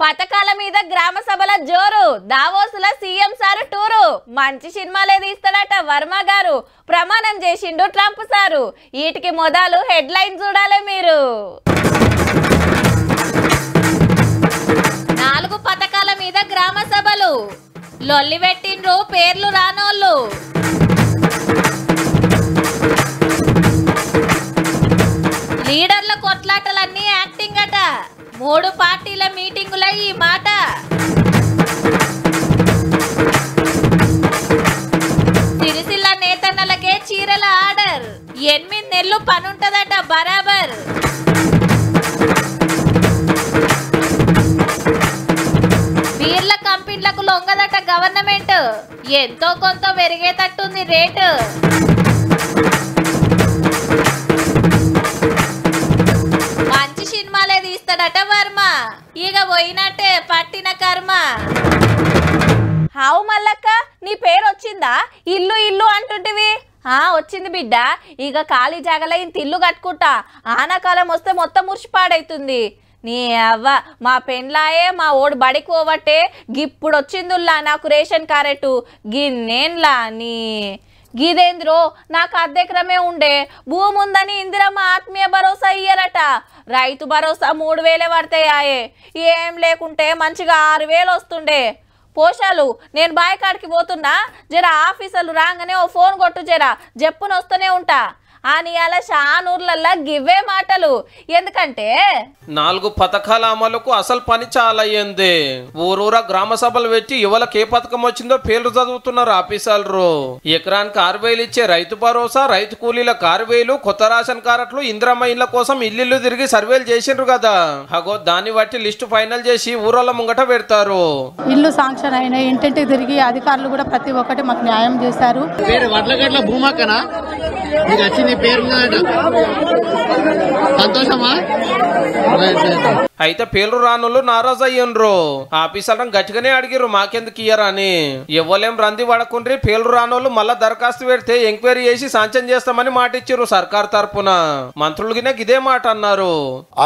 పథకాల మీద గ్రామ సభల జోరు, దావోసుల సీఎం సారు టూరు, మంచి సినిమాలే తీస్తాడట వర్మ గారు, ప్రమాణం చేసిండు ట్రంప్ సారు. వీటికి మొదలు హెడ్లైన్ చూడాలి మీరు. 4 పథకాల మీద గ్రామ సభలు, లొల్లి పెట్టిండ్రు పేర్లు రానోళ్ళు. లీడర్ల కొట్లాటలన్నీ యాక్టింగ్ అట, 3 పార్టీల మీటింగుల ఈ మాట. సిరిసిల్ల నేతన్నలకే చీరల ఆర్డర్, 8 నెలలు పనుంటదట బరాబర్. బీర్ల కంపెనీలకు లొంగదట గవర్నమెంట్, ఎంతో కొంత పెరిగేటట్టుంది రేటు. మంచి సినిమాలే తీస్తాడట వర్మ, ఇక పోయినట్టే పట్టిన కర్మ. హావు మల్లక్క, నీ పేరు వచ్చిందా? ఇల్లు ఇల్లు అంటుంటివి. వచ్చింది బిడ్డ, ఇక ఖాళీ జాగలో ఇంత ఇల్లు కట్టుకుంటా. ఆనాకాలం వస్తే మొత్తం మురిసిపాడైతుంది. నీ అవ్వ మా పెండ్లాయే మా ఓడు బడికి పోవట్టే, గిప్పుడు వచ్చిందుల్లా నాకు రేషన్ కారెట్టు గిన్నేన్లా. నీ గీదేంద్రో నాకు అద్దెక్రమే ఉండే, భూమి ఉందని ఇందిరమ్మ ఆత్మీయ భరోసా ఇయ్యరట. రైతు భరోసా 3000 పడతాయాయే, ఏం లేకుంటే మంచిగా 6000 వస్తుండే. పోషాలు నేను బాయకాడికి పోతున్నా, జర ఆఫీసర్లు రాగానే ఓ ఫోన్ కొట్టు, జర జప్పును వస్తూనే ఉంటా అని. అలా షానూర్లల్లా గివ్వే మాటలు. ఎందుకంటే 4 పథకాల అమలుకు అసలు పని చాలా అయ్యింది. ఊరూరా గ్రామ సభలు పెట్టి యువలకు ఏ పథకం వచ్చిందో పేర్లు చదువుతున్నారు ఆఫీసర్లు. ఎకరానికి 6000 ఇచ్చే రైతు భరోసా, రైతు కూలీలకు 6000, కొత్త రేషన్ కార్డులు, ఇందిరమ్మ ఇళ్ల కోసం ఇల్లు తిరిగి సర్వేలు చేసిండ్రు కదా. అగో దాన్ని బట్టి లిస్టు ఫైనల్ చేసి ఊరోళ్ళ ముంగట పెడతారు. ఇల్లు శాంక్షన్ అయిన ఇంటింటికి తిరిగి అధికారులు కూడా ప్రతి ఒక్కటి మాకు న్యాయం చేశారు. అయితే పేర్లు రానులు నారాజు అయ్యిండ్రు. ఆఫీసర్లను గట్టిగానే అడిగిర్రు మాకెందుకు ఇయ్యరా అని. ఇవ్వలేం రంది పడకుండ్రి, పేర్లు రానోళ్ళు మళ్ళా దరఖాస్తు పెడితే ఎంక్వైరీ చేసి శాంక్షన్ చేస్తామని మాట ఇచ్చిర్రు సర్కార్ తరపున. మంత్రులు గిన ఇదే మాట అన్నారు.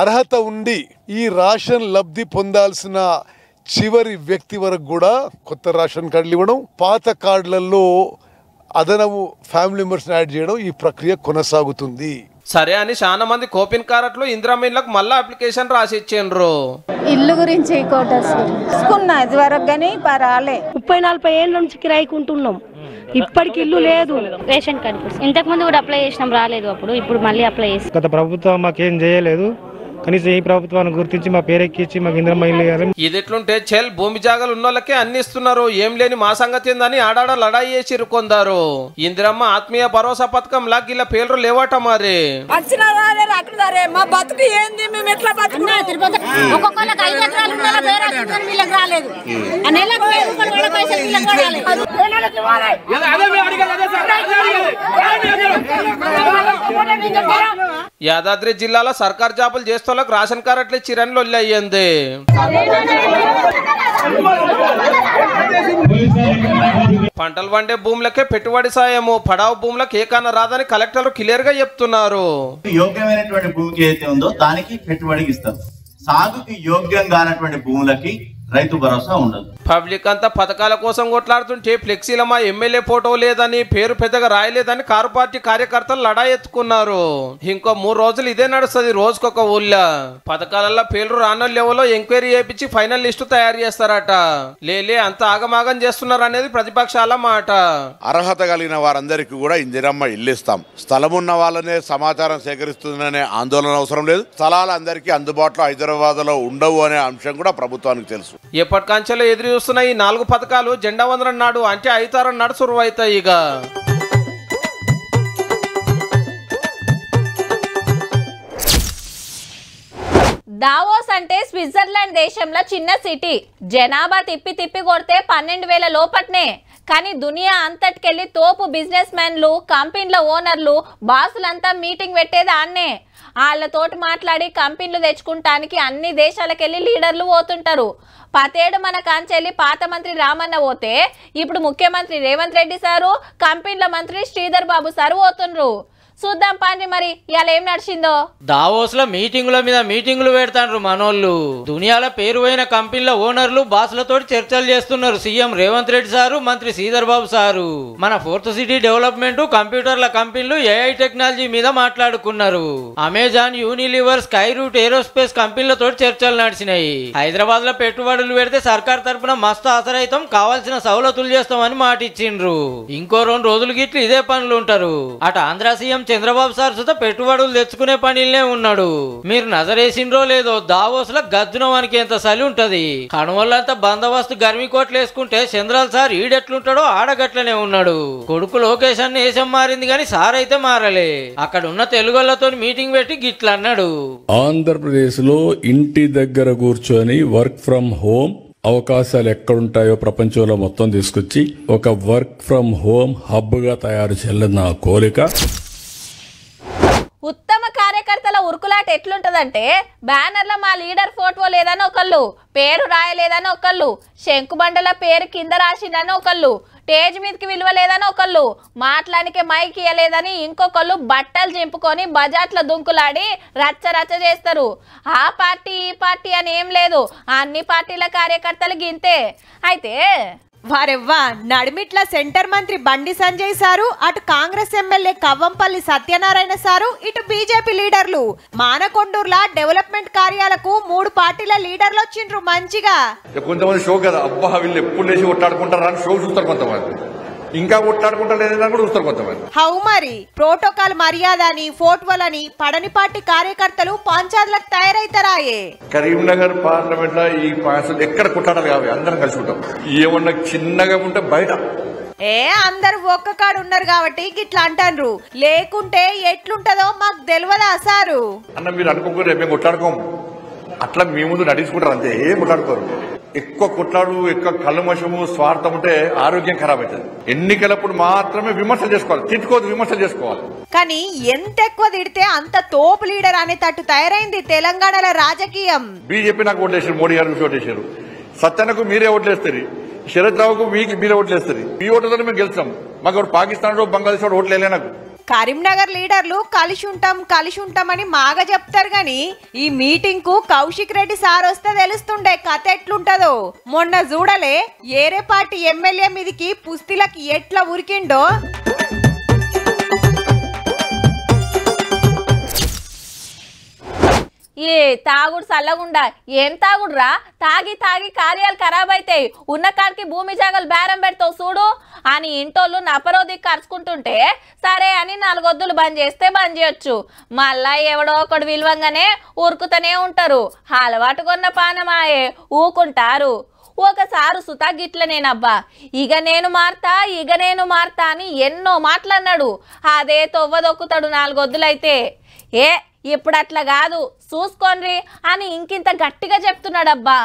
అర్హత ఉండి ఈ రేషన్ లబ్ధి పొందాల్సిన చివరి వ్యక్తి వరకు కూడా కొత్త రేషన్ కార్డులు ఇవ్వడం, పాత కార్డులలో అదనపు ఫ్యామిలీ మెంబర్స్ యాడ్ చేయడం, ఈ ప్రక్రియ కొనసాగుతుంది. సరే అని చాలా మంది కోపిన్ కారట్లు ఇందిరామీన్లకు మళ్ళా అప్లికేషన్ రాసి ఇచ్చిండ్రు. ఇల్లు గురించి వరకు గానీ రాలే. 30-40 ఏళ్ళ నుంచి కిరాయికుంటున్నాం, ఇప్పటికి ఇల్లు లేదు. రేషన్ కార్డు ఇంతకు ముందు కూడా అప్లై చేసినాం, రాలేదు అప్పుడు. ఇప్పుడు మళ్ళీ అప్లై చేస్తాం. గత ప్రభుత్వం మాకేం చేయలేదు, కనీసం ఈ ప్రభుత్వాన్ని గుర్తించి మా పేరెక్కించి మాకు ఇందిరమ్మ ఇల్లు. ఇది ఎట్లుంటే చెల్ భూమి జాగాలు ఉన్నోళ్ళకే అన్ని ఇస్తున్నారు, ఏం లేని మా సంగతి ఏందని ఆడాడ లడాయి చేసి ఇరుకొందారు. ఇందిరమ్మ ఆత్మీయ భరోసా పథకం లా గిల్ల పేర్లు లేవట మరి. మా బతుకు ఏంది, మేము ఎట్లా ఒక్కొక్కరికి 5 ఎకరాలు వీళ్ళకి రాలేదు. యాదాద్రి జిల్లాలో సర్కార్ జాబులు చేస్తోళ్ళకు రేషన్ కార్డులు చిరన్లు అయ్యింది. పంటలు పండే భూములకే పెట్టుబడి సాయము, పడావు భూములకు ఏకన్నా రాదని కలెక్టర్ క్లియర్ గా చెప్తున్నారు. యోగ్యమైనటువంటి భూమికి ఏదైతే ఉందో దానికి పెట్టుబడికి ఇస్తాం. సాగుకి యోగ్యం కానటువంటి భూములకి రైతు భరోసా ఉండదు. పబ్లిక్ అంతా పథకాల కోసం కొట్లాడుతుంటే ఫ్లెక్సీల మా ఎమ్మెల్యే ఫోటో లేదని, పేరు పెద్దగా రాయలేదని కారు పార్టీ కార్యకర్తలు లడా ఎత్తుకున్నారు. ఇంకో 3 రోజులు ఇదే నడుస్తుంది, రోజుకొక ఊళ్ళో. పథకాలలో పేర్లు రానోళ్ళు లెవెల్లో ఎంక్వైరీ చేయించి ఫైనల్ లిస్టు తయారు చేస్తారట. లేలే అంత ఆగమాగం చేస్తున్నారు అనేది ప్రతిపక్షాల మాట. అర్హత కలిగిన వారందరికీ కూడా ఇందిరమ్మ ఇల్లు ఇస్తాం. స్థలం ఉన్న వాళ్ళనే సమాచారం సేకరిస్తుందనే ఆందోళన అవసరం లేదు. స్థలాలు అందరికీ అందుబాటులో హైదరాబాద్ లో ఉండవు అనే అంశం కూడా ప్రభుత్వానికి తెలుసు. ఎప్పటికంచెలో ఎదురు చూస్తున్న ఈ 4 పథకాలు జెండా వందనం నాడు అంటే 5 తారం నాడు సురువైతాయి. ఇక దావోస్ అంటే స్విట్జర్లాండ్ దేశంలో చిన్న సిటీ, జనాభా తిప్పి తిప్పి కొడితే 12,000 లోపట్నే. కానీ దునియా అంతటికెళ్ళి తోపు బిజినెస్ మ్యాన్లు, కంపెనీల ఓనర్లు, బాసులంతా మీటింగ్ పెట్టేది ఆన్నే. వాళ్ళతోటి మాట్లాడి కంపెనీలు తెచ్చుకుంటానికి అన్ని దేశాలకెళ్ళి లీడర్లు పోతుంటారు. 10 ఏడు మన కాంచెల్లి పాత మంత్రి రామన్న పోతే ఇప్పుడు ముఖ్యమంత్రి రేవంత్ రెడ్డి సారు, కంపెనీల మంత్రి శ్రీధర్ బాబు సారు పోతుండ్రు. చూద్దాం పాండి మరి ఇవాళ ఏం నడిచిందో. దావోస్ లో మీటింగులు పెడతాండ్రు మనోళ్ళు. దునియాలో పేరువైన కంపెనీల ఓనర్లు బాసులతో చర్చలు చేస్తున్నారు. సీఎం రేవంత్ రెడ్డి సారు, మంత్రి శ్రీధర్ బాబు సారు. మన ఫోర్త్ సిటీ డెవలప్మెంట్, కంప్యూటర్ల కంపెనీలు, ఏఐ టెక్నాలజీ మీద మాట్లాడుకున్నారు. Amazon, Unilever, Skyroot Aerospace కంపెనీలతో చర్చలు నడిచినాయి. హైదరాబాద్ లో పెట్టుబడులు పెడితే సర్కార్ తరపున మస్తు ఆసరైతం, కావాల్సిన సౌలతులు చేస్తామని మాట ఇచ్చిండ్రు. ఇంకో 2 రోజులు గిట్లు ఇదే పనులు ఉంటారు. అటు ఆంధ్ర సీఎం చంద్రబాబు సార్ సుత పెట్టుబడులు తెచ్చుకునే పనిలోనే ఉన్నాడు. మీరు నజరేసిండ్రో లేదో దావోస్ లో గజ్జునవానికి ఎంత సలి ఉంటది. కనువల్లంతా బందోబస్తు గర్మి కోట్లు వేసుకుంటే చంద్రాల్ సార్ ఈడెట్లుంటాడో ఆడగట్లనే ఉన్నాడు. కొడుకు లోకేష్ అన్న వేషం మారింది గాని సార్ అయితే మారలే. అక్కడ ఉన్న తెలుగులతో మీటింగ్ పెట్టి గిట్ల అన్నాడు. ఆంధ్రప్రదేశ్ లో ఇంటి దగ్గర కూర్చొని వర్క్ ఫ్రం హోమ్ అవకాశాలు ఎక్కడుంటాయో ప్రపంచంలో మొత్తం తీసుకొచ్చి ఒక వర్క్ ఫ్రం హోమ్ హబ్ గా తయారు చేయాలని నా కోరిక. ఉత్తమ కార్యకర్తల ఉరుకులాట ఎట్లుంటదంటే బ్యానర్లో మా లీడర్ ఫోటో లేదని ఒకళ్ళు, పేరు రాయలేదని ఒకళ్ళు, శంకుబండల పేరు కింద రాసిందని ఒకళ్ళు, స్టేజ్ మీదకి విలువ లేదని ఒకళ్ళు, మాట్లాడికే మైక్ ఇయ్యలేదని ఇంకొకళ్ళు బట్టలు చింపుకొని బజాట్ల దుంకులాడి రచ్చ చేస్తారు. ఆ పార్టీ ఈ పార్టీ అని ఏం లేదు, అన్ని పార్టీల కార్యకర్తలు గింతే. అయితే వారెవ్వా నడిమిట్ల సెంటర్ మంత్రి బండి సంజయ్ సారు, అటు కాంగ్రెస్ ఎమ్మెల్యే కవ్వంపల్లి సత్యనారాయణ సారు, ఇటు బీజేపీ లీడర్లు మానకొండూర్ల డెవలప్మెంట్ కార్యాలకు 3 పార్టీల లీడర్లు వచ్చిండ్రు. మంచిగా కొంతమంది షో కదా, అబ్బా వీళ్ళు ఎప్పుడు లేచి కొట్టాడుకుంటారు అని షో చూస్తారు, కొంతమంది ఇంకా కొట్టాడుకుంటారు లేదని కూడా చూస్తారు కొంతమంది. హౌ మరి ప్రోటోకాల్ మర్యాద అని ఫోటోలని పడని పార్టీ కార్యకర్తలు పంచాయతీలకు తయారైతారాయే. కరీంనగర్ పార్లమెంట్ లో ఈ పాయసాలు ఎక్కడ కొట్టాడాలి కావాలి, అందరం కలిసి ఉంటాం. ఏమన్నా చిన్నగా ఉంటే బయట అందరు ఒక్క కాడు ఉన్నారు కాబట్టి గిట్లా అంటారు, లేకుంటే ఎట్లుంటదో మాకు తెలియదా సారు అన్న. మీరు అనుకోకూడదు మేము కొట్లాడుకోము, అట్లా మీ ముందు నడుచుకుంటారు అంతే, ఏం కొట్లాడుకోరు. ఎక్కువ కొట్లాడు, ఎక్కువ కల్మషము, స్వార్థం ఉంటే ఆరోగ్యం ఖరాబ్ అవుతుంది. ఎన్నికలప్పుడు మాత్రమే విమర్శలు చేసుకోవాలి, తిట్టుకోవద్దు, విమర్శలు చేసుకోవాలి. కానీ ఎంత ఎక్కువ తిడితే అంత తోపు లీడర్ అనే తట్టు తయారైంది తెలంగాణలో రాజకీయం. బీజేపీ నాకు ఓట్లేసారు, మోడీ గారు ఓటేసారు, సత్యానకు మీరే ఓట్లేస్తారు, శరద్ రావుకు మీరే ఓట్లేస్తారు. మీ ఓట్లతో మేము గెలుస్తాం. మాకు పాకిస్తాన్ బంగ్లాదేశ్ ఓట్లు వేయలే. నాకు కరీంనగర్ లీడర్లు కలిసి ఉంటాం అని మాగా చెప్తారు గాని ఈ మీటింగ్ కు కౌశిక్ రెడ్డి సార్ వస్తే తెలుస్తుండే కథ ఎట్లుంటదో. మొన్న చూడలే ఏరే పార్టీ ఎమ్మెల్యే మీదికి పుస్తిలకి ఎట్లా ఉరికిండో. ఏ తాగుడు చల్లగుండా ఏం తాగుడురా, తాగి కార్యాలు ఖరాబ్ అవుతాయి. ఉన్న కాడికి భూమి జాగలు బేరం పెడతావు చూడు అని ఇంటోళ్ళు నపరోది కరుచుకుంటుంటే సరే అని 4 వద్దులు బంద్ చేస్తే బంద్ చేయొచ్చు. మళ్ళా ఎవడో ఒకడు విలువంగానే ఊరుకుతూనే ఉంటారు. అలవాటు కొన్న పానమాయే ఊకుంటారు. ఒకసారి సుతా గిట్లనేనబ్బా, ఇక నేను మారతా అని ఎన్నో మాటలన్నాడు. అదే తొవ్వదొక్కుతాడు 4 వద్దులైతే. ఇప్పుడు అట్లా కాదు చూసుకోండి అని ఇంకింత గట్టిగా చెప్తున్నాడబ్బా.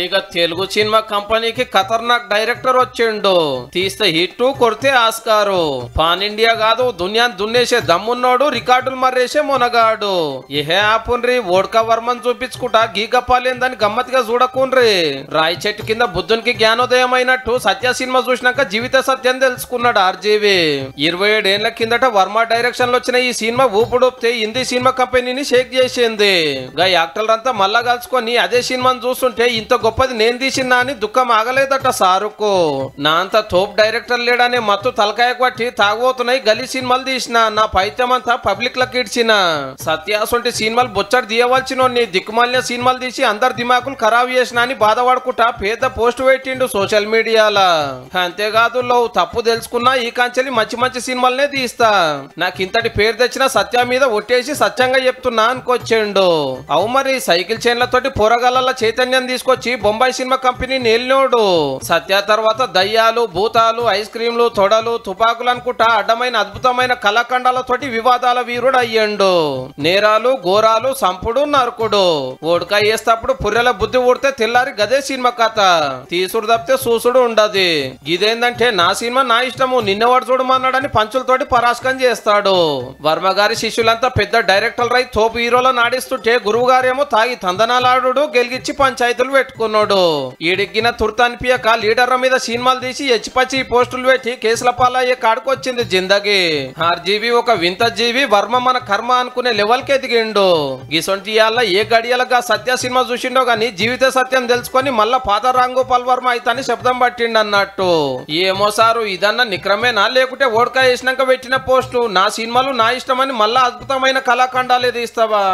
ఇక తెలుగు సినిమా కంపెనీకి ఖతర్నాక్ డైరెక్టర్ వచ్చిండు. తీస్తే హిట్, కొడితే ఆస్కారు. పాన్ ఇండియా కాదు దునియాని దున్నేసే దమ్మున్నోడు, రికార్డులు మర్రేసే మునగాడు. ఏహే ఆపుండ్రి, ఓడ్కా వర్మని చూపించుకుంటా గీగపాలేందని గమ్మతిగా చూడకుండ్రి. రాయి చెట్టు కింద బుద్ధునికి జ్ఞానోదయం అయినట్టు సత్య సినిమా చూసినాక జీవిత సత్యం తెలుసుకున్నాడు ఆర్జీవి. 27 ఏళ్ల కిందట వర్మ డైరెక్షన్ లో వచ్చిన ఈ సినిమా ఊపుడొప్తే హిందీ సినిమా కంపెనీని షేక్ చేసింది. గా యాక్టర్లంతా మళ్ళా కలుసుకొని అదే సినిమాను చూస్తుంటే ఇంత గొప్పది నేను తీసినా అని దుఃఖం ఆగలేదట సారుకు. నా అంత తోపు డైరెక్టర్ లేడనే మత్తు తలకాయ కొట్టి తాగబోతున్నాయి గలీ సినిమాలు తీసిన, నా పైత్యం అంతా పబ్లిక్ లకి ఇడ్చిన. సత్యాసొంటి సినిమాలు బొచ్చడి తీయవలసిన దిక్కుమాలిన సినిమాలు తీసి అందరు దిమాకులు ఖరాబ్ చేసిన అని బాధపడుకుంటా పేద పోస్ట్ పెట్టిండు సోషల్ మీడియాలో. అంతేకాదు లో తప్పు తెలుసుకున్నా ఈ కాంచెలి మంచి సినిమాలనే తీస్తా, నాకు ఇంతటి పేరు తెచ్చిన సత్య మీద ఒట్టేసి సత్యంగా చెప్తున్నా అనుకొచ్చిండు. అవు మరి సైకిల్ చైన్లతోటి పోరగాళ్ళ చైతన్యం తీసుకొచ్చి బొంబాయి సినిమా కంపెనీ నేలినోడు. సత్య తర్వాత దయ్యాలు, భూతాలు, ఐస్ క్రీంలు, తొడలు, తుపాకులు అనుకుంటా అడ్డమైన అద్భుతమైన కళాఖండాలతోటి వివాదాల వీరుడు అయ్యండు. నేరాలు, ఘోరాలు, సంపుడు, నరకుడు. ఓడకా వేస్తప్పుడు పుర్రెల బుద్ధి ఊడితే తెల్లారి గదే సినిమా కథ. తీసుడు తప్పితే చూసుడు ఉండదు. ఇదేందంటే నా సినిమా నా ఇష్టము, నిన్నవాడు చూడమన్నాడని పంచులతోటి పరాస్కం చేస్తాడు. వర్మ గారి శిష్యులంతా పెద్ద డైరెక్టర్ రై తోపు హీరోలను ఆడిస్తుంటే గురువు గారేమో తాగి తందనాలాడు, గెలిగించి పంచాయతీలు పెట్టుకో పెట్టుకున్నాడు. ఈడిగిన తుర్తనిపియక లీడర్ల మీద సినిమాలు తీసి హెచ్చిపచ్చి పోస్టులు పెట్టి కేసుల పాలయ్యే కాడుకొచ్చింది జిందగీ. ఆర్జీవి ఒక వింత జీవి, వర్మ మన కర్మ అనుకునే లెవెల్ కి ఎదిగిండు. గిసొంటి ఏ గడియలుగా సత్య సినిమా చూసిండో గాని జీవిత సత్యం తెలుసుకొని మళ్ళా పాత రాంగోపాల్ వర్మ అయితని శబ్దం పట్టిండు అన్నట్టు. ఏమో సారు ఇదన్నా నిక్రమేనా లేకుంటే ఓడకా వేసినాక పెట్టిన పోస్టు? నా సినిమాలు నా ఇష్టమని మళ్ళా అద్భుతమైన కళాఖండాలే తీస్తావా?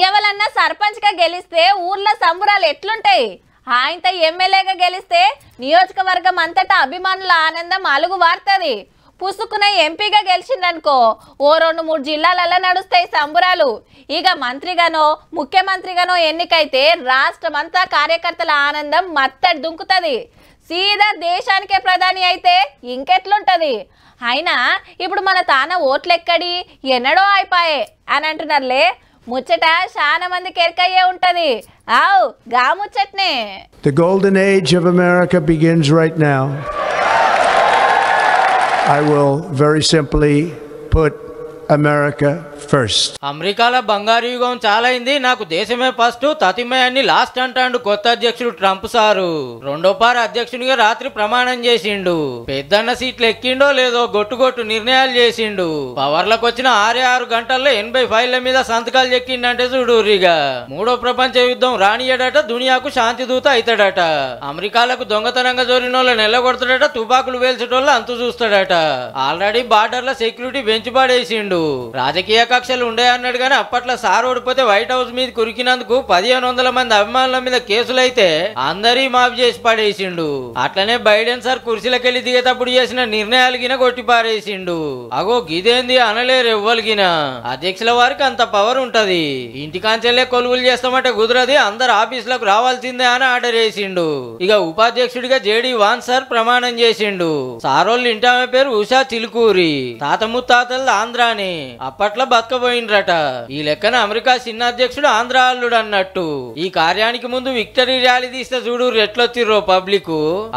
ఎవరన్నా సర్పంచ్ గా గెలిస్తే ఊర్లో సంబురాలు ఎట్లుంటాయి? ఆయనతో ఎమ్మెల్యేగా గెలిస్తే నియోజకవర్గం అంతటా అభిమానుల ఆనందం అలుగు వారుతుంది. పుసుకున్న ఎంపీగా గెలిచిందనుకో ఓ 2-3 జిల్లాలలో నడుస్తాయి సంబురాలు. ఇక మంత్రిగానో ముఖ్యమంత్రిగానో ఎన్నికైతే రాష్ట్రమంతా కార్యకర్తల ఆనందం మత్తడి దుంకుతుంది. సీదా దేశానికే ప్రధాని అయితే ఇంకెట్లుంటది? అయినా ఇప్పుడు మన తాన ఓట్లెక్కడి ఎన్నడో అయిపోయే అని అంటున్నారులే. ముచ్చట చాలా మందికి ఎరకయ్యే ఉంటది. ఆవ్ గా ముచ్చట్నే. The golden age of America begins right now. I will very simply put America first. అమెరికాలో బంగారు యుగం చాలా అయింది, నాకు దేశమే ఫస్ట్ తతిమే అని లాస్ట్ అంటాడు కొత్త అధ్యక్షుడు ట్రంప్ సారు. రెండో పార అధ్యక్షునిగా రాత్రి ప్రమాణం చేసిండు. పెద్దన్న సీట్లు ఎక్కిండో లేదో గొట్టు నిర్ణయాలు చేసిండు. పవర్లకు వచ్చిన 6 గంటల్లో 80 ఫైళ్ల మీద సంతకాలు చెక్కిండంటే చూడురిగా. 3వ ప్రపంచ యుద్ధం రానియడట, దునియాకు శాంతి దూత అవుతాడట. అమెరికాలకు దొంగతనంగా జోరినోళ్ళ నెల్లగొడతాడట, తుపాకులు వేల్చేటోళ్ళు అంతు చూస్తాడట. ఆల్రెడీ బార్డర్ల సెక్యూరిటీ బెంచ్ పాడేసిండు. రాజకీయ కక్షలు ఉండే అన్నాడు కానీ అప్పట్లో సార్ ఓడిపోతే వైట్ హౌస్ మీద కురికినందుకు 1500 మంది అభిమానుల మీద కేసులైతే అందరి మాఫీ చేసి పడేసిండు. అట్లనే బైడెన్ సార్ కుర్చీలకెళ్లి దిగేటప్పుడు చేసిన నిర్ణయాలు గిన కొట్టి పారేసిండు. అగో గిదేంది అనలేరు ఎవ్వలిగిన. అధ్యక్షుల వారికి అంత పవర్ ఉంటది. ఇంటికాంచెల్లే కొలువులు చేస్తామంటే కుదరది, అందరు ఆఫీసులకు రావాల్సిందే అని ఆర్డర్ వేసిండు. ఇక ఉపాధ్యక్షుడిగా జేడి వాన్ సార్ ప్రమాణం చేసిండు. సారోళ్ళు ఇంటామె పేరు ఉషా చిలుకూరి. తాత ముత్తాతలు ఆంధ్రాని, అప్పట్లో బతకపోయిండ్రట. ఈ లెక్కన అమెరికా చిన్న అధ్యక్షుడు ఆంధ్ర అల్లుడు అన్నట్టు. ఈ కార్యానికి ముందు విక్టరీ ర్యాలీ తీస్తే చూడు ఎట్లొచ్చిర్రో పబ్లిక్.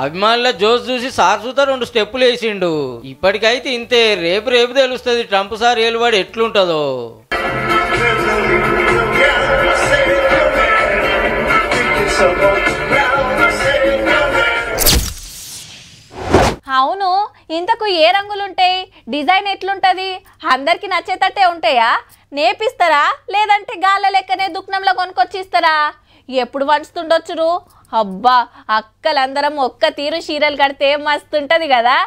అభిమానుల జోస్ చూసి సార్ సుత 2 స్టెప్పులు వేసిండు. ఇప్పటికైతే ఇంతే, రేపు తెలుస్తుంది ట్రంప్ సార్ ఏలువాడు ఎట్లుంటదో. అవును, ఇంతకు ఏ రంగులుంటాయి? డిజైన్ ఎట్లుంటది? అందరికి నచ్చేటట్టే ఉంటాయా? నేపిస్తారా లేదంటే గాళ్ళ లెక్కనే దుఃఖంలో కొనుక్కొచ్చిస్తారా? ఎప్పుడు వంచుతుండొచ్చురు? అబ్బా అక్కలందరం ఒక్క తీరు చీరలు కడితే మస్తుంటది కదా.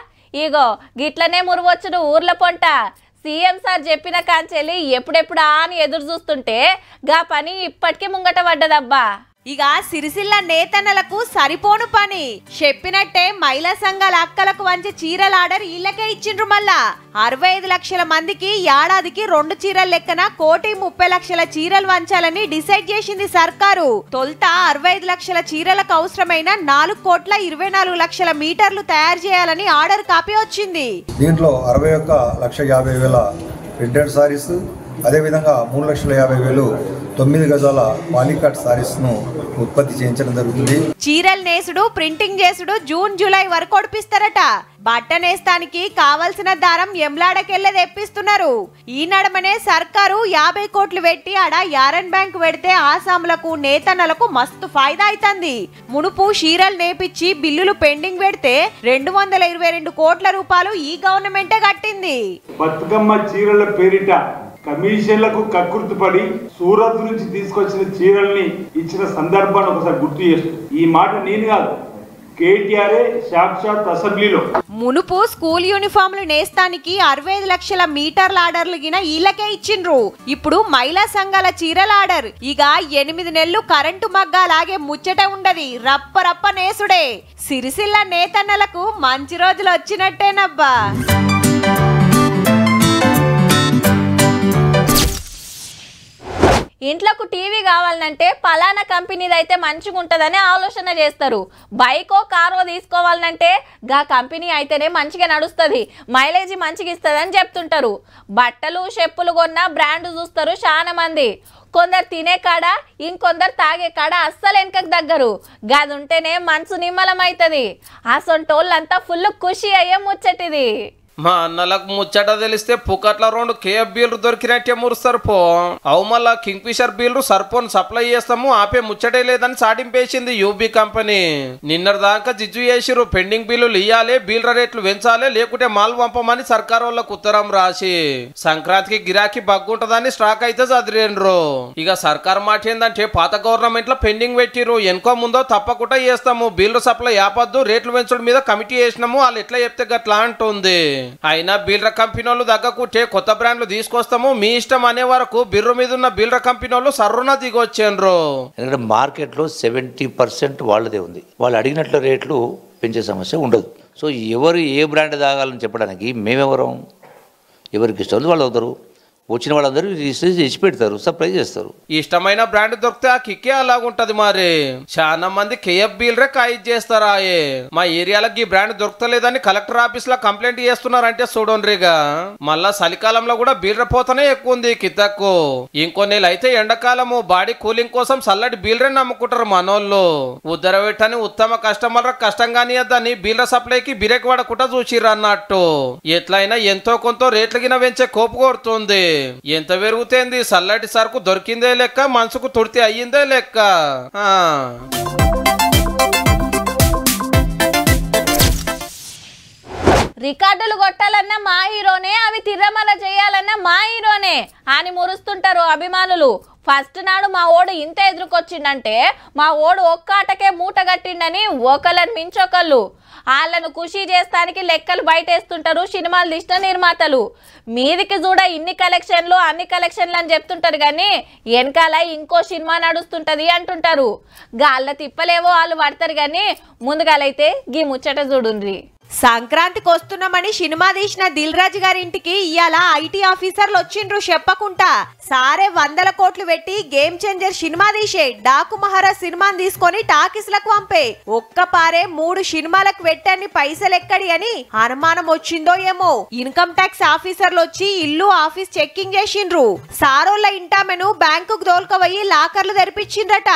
ఇగో గిట్లనే మురువచ్చుడు ఊర్ల పొంట. సీఎం సార్ చెప్పిన కాంచెల్లి ఎప్పుడెప్పుడా అని ఎదురు చూస్తుంటే గా పని ఇప్పటికీ ముంగట పడ్డదబ్బా. ఇక సిరిసిల్ల నేతన్నలకు సరిపోను పని. చెప్పినట్టే మహిళా సంఘాల అక్కలకు వంచే చీరల ఆర్డర్ ఇళ్ళకే ఇచ్చిండ్రు. మళ్ళా 65 లక్షల మందికి ఏడాదికి 2 చీరల లెక్కన 1,30,00,000 చీరలు వంచాలని డిసైడ్ చేసింది సర్కారు. తొలుత 65 లక్షల చీరలకు అవసరమైన 4,24,00,000 మీటర్లు తయారు చేయాలని ఆర్డర్ కాపీ వచ్చింది. దీంట్లో 61,50,000 ప్రింటెడ్ సారీస్, అదేవిధంగా 3,50,000 9 గజాల పాలికాట్ సారీస్ ను ఉత్పత్తి చేయించడం జరుగుతుంది. చీరలు నేసుడు ప్రింటింగ్ చేసుడు జూన్ జూలై వరకు ఒడిపిస్తారట. బట్ట నేస్తానికి కావలసిన దారం ఎమ్లాడకెళ్ళే తెప్పిస్తున్నారు. ఈ నడమనే సర్కారు 50 కోట్లు పెట్టి ఆడ యారన్ బ్యాంక్ పెడితే ఆసాములకు నేతన్నలకు మస్తు ఫాయిదా అవుతుంది. మునుపు చీరలు నేపిచ్చి బిల్లులు పెండింగ్ పెడితే 222 కోట్ల రూపాయలు ఈ గవర్నమెంటే కట్టింది. బతుకమ్మ చీరల పేరిట కమిషన్లకు కక్కుర్తిపడి సూరత్ నుంచి తీసుకొచ్చిన చీరల్ని ఇచ్చిన సందర్భాన్ని ఒకసారి గుర్తు చేస్తూ, ఈ మాట నేను కాదు కేటీఆర్ సాక్షాత్ అసెంబ్లీలో మునుపు స్కూల్ యూనిఫామ్లు నేస్తానికి 65 లక్షల మీటర్ల ఆర్డర్లు గిన ఈలకే ఇచ్చిండ్రు. ఇప్పుడు మహిళా సంఘాల చీరల ఆర్డర్. ఇక 8 నెలలు కరెంటు మగ్గాలాగే ముచ్చట ఉండది, రప్ప నేసుడే. సిరిసిల్ల నేతన్నలకు మంచి రోజులు వచ్చినట్టేనబ్బా. ఇంట్లోకి టీవీ కావాలంటే పలానా కంపెనీది అయితే మంచిగా ఉంటుందని ఆలోచన చేస్తారు. బైకో కారో తీసుకోవాలంటే గా కంపెనీ అయితేనే మంచిగా నడుస్తుంది, మైలేజ్ మంచిగా ఇస్తుందని చెప్తుంటారు. బట్టలు చెప్పులు కొన్న బ్రాండ్ చూస్తారు చాలా మంది. కొందరు తినే కాడ ఇంకొందరు తాగే కాడ అస్సలు వెనకకు దగ్గరు. గది ఉంటేనే మనసు నిమ్మలం అవుతుంది. అసొంటోళ్ళంతా ఫుల్ ఖుషి అయ్యే ముచ్చటిది. మా అన్నలకు ముచ్చట తెలిస్తే పుకట్ల 2 కేఎఫ్ బీర్లు దొరికినట్టే మురుస్తారు పో. అవు మళ్ళా కింగ్ ఫిషర్ బీర్లు సర్పోన్ సప్లై చేస్తాము ఆపే ముచ్చటే లేదని సాటింపేసింది యూబీ కంపెనీ. నిన్నటి దాకా జిజ్జు చేసిరు పెండింగ్ బిల్లులు ఇయ్యాలి, బీల్ర రేట్లు పెంచాలి, లేకుంటే మాల్ పంపమని సర్కార్ వాళ్ళకు ఉత్తరం రాసి. సంక్రాంతికి గిరాకీ బగ్గుంటదని స్టాక్ అయితే చదివేండ్రు. ఇక సర్కార్ మాట ఏంటంటే పాత గవర్నమెంట్ లో పెండింగ్ పెట్టిరు, ఎన్కో ముందో తప్పకుండా చేస్తాము, బీల్లు సప్లై ఆపద్దు, రేట్లు పెంచడం మీద కమిటీ చేసినాము, వాళ్ళు ఎట్లా చెప్తే గట్లా అంటుంది. అయినా బీల్ర కంపెనీ వాళ్ళు దగ్గకుంటే కొత్త బ్రాండ్లు తీసుకొస్తాము మీ ఇష్టం అనే వరకు బిర్రు మీద ఉన్న బీల్ర కంపెనీ వాళ్ళు సర్రున దిగొచ్చేండ్రు. ఎందుకంటే మార్కెట్లో 70% వాళ్ళదే ఉంది, వాళ్ళు అడిగినట్లు రేట్లు పెంచే సమస్య ఉండదు. సో ఎవరు ఏ బ్రాండ్ తాగాలని చెప్పడానికి మేమెవరం, ఎవరికి ఇష్టం వాళ్ళు అవుతారు, వచ్చిన వాళ్ళందరూ రిజిస్టర్ చేసి పెడతారు, సప్లై చేస్తారు. ఇష్టమైన బ్రాండ్ దొరికితే ఆ కిక్కే అలాగుంటది. మరి చాలా మంది కేఎఫ్ బీల్రే కాయిజ్ చేస్తారా. మా ఏరియాలకి ఈ బ్రాండ్ దొరకలేదని కలెక్టర్ ఆఫీస్ లో కంప్లైంట్ చేస్తున్నారంటే చూడండిగా. మళ్ళా చలికాలంలో కూడా బీల్ర పోతనే ఎక్కువ ఉంది కితక్కు. ఇంకో నెల అయితే ఎండాకాలము బాడీ కూలింగ్ కోసం చల్లటి బీల్రే నమ్ముకుంటారు మనోళ్ళు. ఉద్దరబెట్టని ఉత్తమ కస్టమర్ కష్టం కానియద్దని బీల్ర సప్లైకి బిరేక్ పడకుండా చూసిర్రు అన్నట్టు. ఎట్లయినా ఎంతో కొంత రేట్లు గిన పెంచే కోపు కోరుతుంది. ఎంత పెరుగుతుంది చల్లటి సరుకు దొరికిందే లెక్క, మనసుకు తుడితే అయ్యిందే లెక్క. రికార్డులు కొట్టాలన్నా మా హీరోనే, అవి తిరమల చేయాలన్నా మా హీరోనే అని మురుస్తుంటారు అభిమానులు. ఫస్ట్ నాడు మా ఓడు ఇంత ఎదురుకొచ్చిందంటే మా ఓడు ఒక్క ఆటకే మూట కట్టిండని ఒకళ్ళని మించొకళ్ళు. వాళ్ళను ఖుషి చేస్తానికి లెక్కలు బయటేస్తుంటారు సినిమాలు తీసిన నిర్మాతలు. మీదికి చూడ ఇన్ని కలెక్షన్లు అన్ని కలెక్షన్లు అని చెప్తుంటారు కానీ వెనకాల ఇంకో సినిమా నడుస్తుంటది అంటుంటారు. గాళ్ళ తిప్పలేవో వాళ్ళు పడతారు కానీ ముందుగాలైతే గీ ముచ్చట చూడుండ్రి. సంక్రాంతికి వస్తున్నామని సినిమా తీసిన దిల్ రాజు గారి ఇంటికి ఇవాళ ఐటీ ఆఫీసర్లు వచ్చిండ్రు చెప్పకుండా. సారే 100 కోట్లు పెట్టి గేమ్ చేంజర్ సినిమా తీసే డాకు మహారాజ్ సినిమాని తీసుకొని టాకీస్లకు పంపే ఒక్క పారే 3 సినిమాలకు పెట్టని పైసలు ఎక్కడి అని అనుమానం వచ్చిందో ఏమో. ఇన్కమ్ ట్యాక్స్ ఆఫీసర్లు వచ్చి ఇల్లు ఆఫీస్ చెక్కింగ్ చేసిండ్రు. సారోళ్ళ ఇంటామెను బ్యాంకుకు దోల్కపోయి లాకర్లు తెరిపించిండ్రట.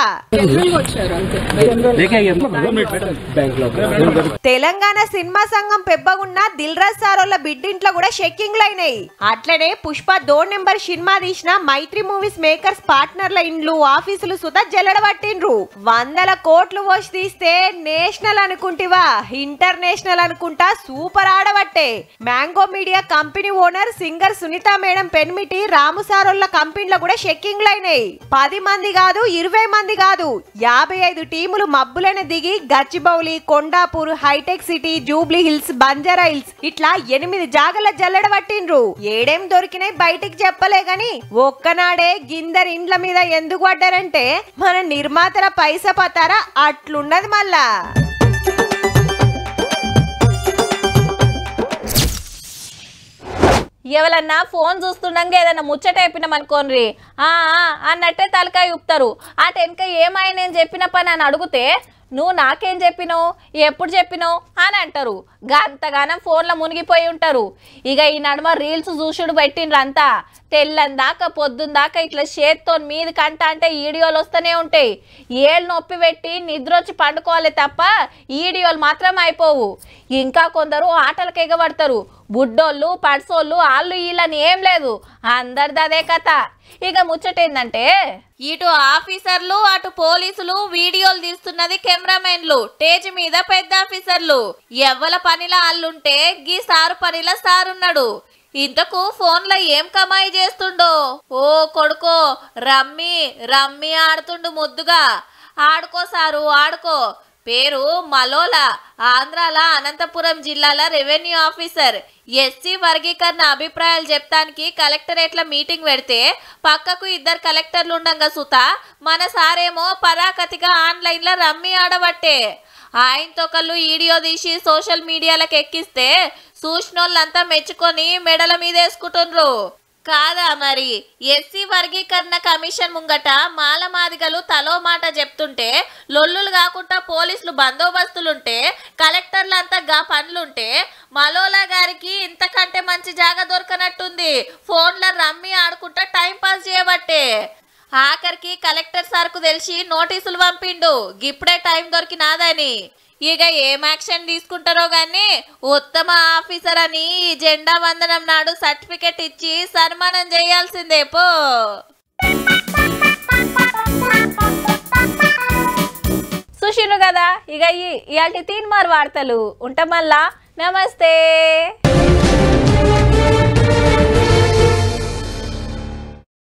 తెలంగాణ సినిమా సంఘం పెబ్బగున్న దిల్ రాజు సారోళ్ళ బిడ్డింట్లో కూడా చెక్కింగ్లు అయినాయి. అట్లనే పుష్ప 2 నెంబర్ సినిమా తీసిన మైత్రి మూవీస్ మేకర్స్ పార్ట్నర్ల ఇండ్లు ఆఫీసులు సుధా జల్లడబట్టిండ్రు. 100 కోట్లు పోసి తీస్తే నేషనల్ అనుకుంటివా ఇంటర్నేషనల్ అనుకుంటా సూపర్ ఆడబట్టే. Mango media company owner singer Sunitha madam పెన్మిటి రాము సారోళ్ళ కంపెనీలో కూడా చెక్కింగ్లు అయినాయి. 10 మంది కాదు 20 మంది కాదు 55 టీములు మబ్బులనే దిగి Gachibowli, Kondapur, Hitec City, Jubilee Hills, Banjara Hills ఇట్లా 8 జాగల జల్లడబట్టిండ్రు. ఏడేం దొరికినాయి బయటికి చెప్పలే గాని ఒక్కనాడే గిందర్ ఇండ్ల మీద ఎందుకు పడ్డారంటే మన నిర్మాతల పైసా పతారా అట్లున్నది. మళ్ళా ఎవరన్నా ఫోన్ చూస్తుండగా ఏదైనా ముచ్చట చెప్పినామనుకోండి అన్నట్టే తలకాయ ఊపుతారు. అటు వెనక ఏమైనా నేను చెప్పిన పని అని అడిగితే నువ్వు నాకేం చెప్పినావు ఎప్పుడు చెప్పినావు అని అంటారు. గంతగానం ఫోన్లో మునిగిపోయి ఉంటారు. ఇక ఈ నడుమ రీల్స్ చూసుడు పెట్టిండ్రు అంతా. తెల్లని దాకా పొద్దున్న దాకా ఇట్లా చేత్తో మీది కంట అంటే ఈడియోలు వస్తూనే ఉంటాయి. ఏళ్ళు నొప్పి పెట్టి నిద్ర వచ్చి పండుకోవాలి తప్ప ఈడియోలు మాత్రం అయిపోవు. ఇంకా కొందరు ఆటలకు ఎగబడతారు. బుడ్డోళ్ళు పడ్సోళ్ళు వాళ్ళు వీళ్ళని ఏం లేదు, అందరిది అదే కథ. ఇక ముచ్చటేందంటే ఇటు ఆఫీసర్లు అటు పోలీసులు వీడియోలు తీస్తున్నది కెమెరామెన్లు, స్టేజ్ మీద పెద్ద ఆఫీసర్లు. ఎవ్వల పనిలా అల్లుంటే గీ సారు పనిలా సారున్నాడు. ఇంతకు ఫోన్లో ఏం కమాయి చేస్తుండో. ఓ కొడుకో రమ్మి రమ్మి ఆడుతుండు ముద్దుగా. ఆడుకో సారు ఆడుకో. పేరు మలోల, ఆంధ్రాల అనంతపురం జిల్లాల రెవెన్యూ ఆఫీసర్. ఎస్సీ వర్గీకరణ అభిప్రాయాలు చెప్తానికి కలెక్టరేట్ల మీటింగ్ పెడితే పక్కకు 2 కలెక్టర్లు ఉండంగా సుత మన సారేమో పరాకతిగా ఆన్లైన్లో రమ్మి ఆడబట్టే. ఆయనతో కళ్ళు వీడియో తీసి సోషల్ మీడియాలకు ఎక్కిస్తే చూసినోళ్ళంతా మెచ్చుకొని మెడల మీద వేసుకుంటుండ్రు. కాదా మరి ఎస్సీ వర్గీకరణ కమిషన్ ముంగట మాల మాదిగలు తలో మాట చెప్తుంటే లొల్లులు కాకుండా పోలీసులు బందోబస్తులుంటే కలెక్టర్లంతా గా పనులుంటే మలోలా గారికి ఇంతకంటే మంచి జాగా దొరకనట్టుంది. ఫోన్లో రమ్మి ఆడుకుంటా టైం పాస్ చేయబట్టే. ఆఖరికి కలెక్టర్ సార్కు తెలిసి నోటీసులు పంపిండు గిప్పుడే టైం దొరికినాదని. ఇక ఏం యాక్షన్ తీసుకుంటారో గాని ఉత్తమ ఆఫీసర్ అని జెండా వందనం నాడు సర్టిఫికెట్ ఇచ్చి సన్మానం చేయాల్సిందే పో. సుశీలు కదా ఇక ఇయాల్టి తీన్మార్ వార్తలు ఉంటాం మళ్ళా. నమస్తే.